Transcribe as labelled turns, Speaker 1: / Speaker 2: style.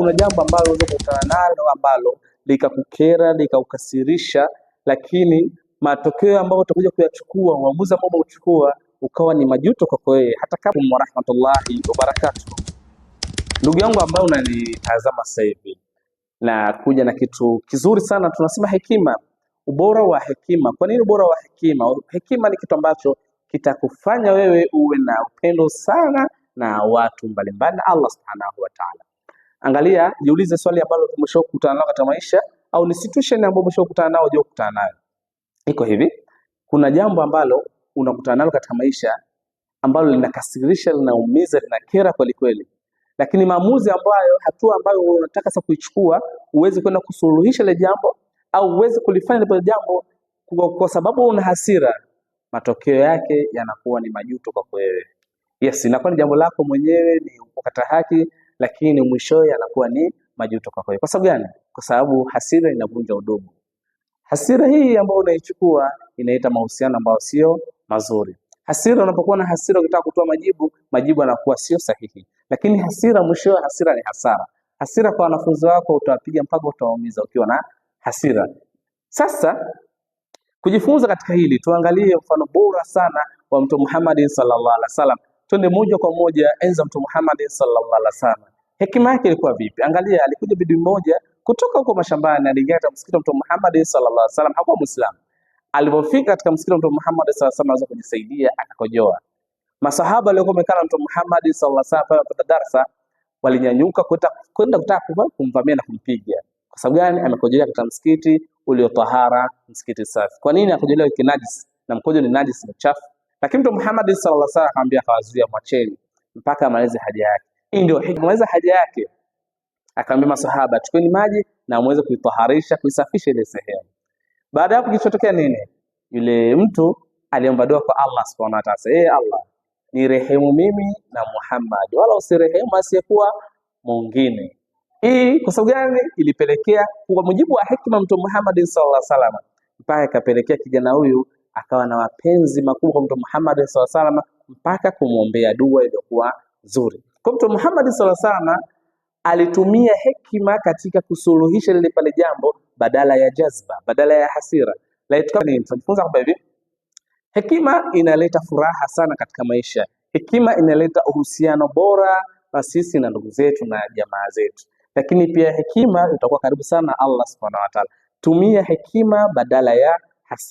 Speaker 1: Kuna jambo ambalo unaweza kukutana nalo ambalo likakukera, likakukasirisha, lakini matokeo ambayo utakuja kuyachukua, uamuzi ambao utachukua ukawa ni majuto kwako wewe. Hata kama wa rahmatullahi wa barakatuh. Ndugu yangu ambaye unanitazama sasa hivi, na kuja na kitu kizuri sana, tunasema hekima, ubora wa hekima. Kwa nini ubora wa hekima? Hekima ni kitu ambacho kitakufanya wewe uwe na upendo sana na watu mbalimbali na Allah subhanahu wa ta'ala. Angalia, jiulize swali ambalo umeshakutana nalo katika maisha, au ni situation ambayo umeshakutana nao au hukutana nayo. Iko hivi, kuna jambo ambalo unakutana nalo katika maisha ambalo linakasirisha, linaumiza, linakera kweli kweli, lakini maamuzi ambayo, hatua ambayo unataka sasa kuichukua, uweze kwenda kusuluhisha ile jambo au uweze kulifanya ile jambo kwa sababu una hasira, matokeo yake yanakuwa ni majuto kwa wewe. Yes, inakuwa ni jambo lako mwenyewe, ni ukata haki, lakini mwishowe yanakuwa ni majuto kwa wewe. Kwa sababu gani? Kwa sababu hasira inavunja udugu. Hasira hii ambayo unaichukua inaita mahusiano ambayo sio mazuri. Hasira, unapokuwa na hasira ukitaka kutoa majibu yanakuwa sio sahihi. Lakini hasira, mwishowe hasira ni hasara. Hasira kwa wanafunzi wako utawapiga mpaka utawaumiza ukiwa na hasira. Sasa kujifunza katika hili, tuangalie mfano bora sana wa Mtume Muhammad sallallahu alaihi wasallam. Twende moja kwa moja enza Mtume Muhammad sallallahu alaihi wasallam. Hekima yake ilikuwa vipi? Angalia, alikuja bibi mmoja kutoka huko mashambani, aliingia katika msikiti wa Mtume Muhammad sallallahu alaihi wasallam, hakuwa Muislamu. Alipofika katika msikiti wa Mtume Muhammad sallallahu alaihi wasallam, anza kujisaidia, akakojoa. Masahaba waliokuwa wamekaa na Mtume Muhammad sallallahu alaihi wasallam kwa darasa walinyanyuka kwenda kutaka kumvamia na kumpiga. Kwa sababu gani? Amekojolea katika msikiti uliotahara, msikiti safi. Kwa nini akojolea kinajisi? Na mkojo ni najisi, ni chafu. Lakini Mtume Muhammad sallallahu alaihi wasallam akamwambia, kawazuia, mwacheni mpaka amalize haja yake. Hii ndio hikma, amaliza haja yake. Akamwambia masahaba, chukueni maji na muweze kuitaharisha, kuisafisha ile sehemu. Baada ya hapo kilichotokea nini? Yule mtu aliomba dua kwa Allah subhanahu wa ta'ala, Allah, ni rehemu mimi na Muhammad, wala usirehemu asiyekuwa mwingine. Hii kwa sababu gani? Ilipelekea kwa mujibu wa hekima Mtume Muhammad sallallahu alaihi wasallam, mpaka ikapelekea kijana huyu akawa na mapenzi makubwa kwa Mtume Muhammad sallallahu alaihi wasallam, mpaka kumwombea dua iliyokuwa nzuri. Kwa Mtume Muhammad sallallahu alaihi wasallam alitumia hekima katika kusuluhisha lile pale jambo, badala ya jazba, badala ya hasira. Tunajifunza kwamba hivi, hekima inaleta furaha sana katika maisha. Hekima inaleta uhusiano bora na sisi na ndugu zetu na jamaa zetu, lakini pia hekima itakuwa karibu sana na Allah subhanahu wa ta'ala. Tumia hekima badala ya hasira.